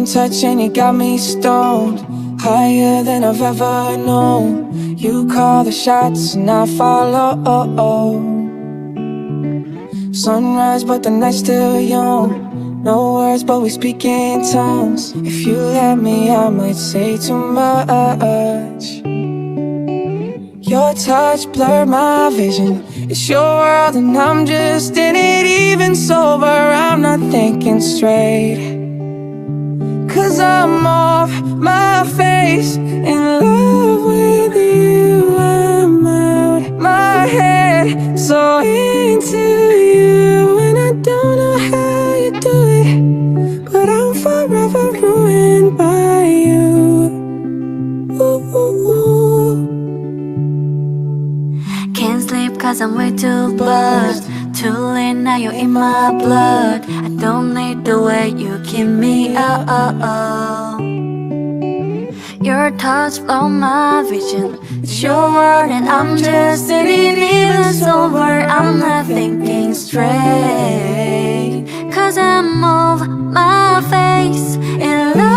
one touch and you got me stoned, higher than I've ever known. You call the shots and I follow. Sunrise but the night's still young. No words but we speak in tongues. If you let me I might say too much. Your touch blurred my vision. It's your world and I'm just in it. Even sober I'm not thinking straight, 'cause I'm off my face, in love with you. I'm out my head, so into you. And I don't know how you do it, but I'm forever ruined by you. Ooh, ooh, ooh. Can't sleep 'cause I'm way too buzzed. Too late now, you're in my blood. I don't need the way you keep me up. Your touch blow my vision. It's your word and I'm just in it. Even sober, I'm not thinking straight, 'cause I'm off my face, in love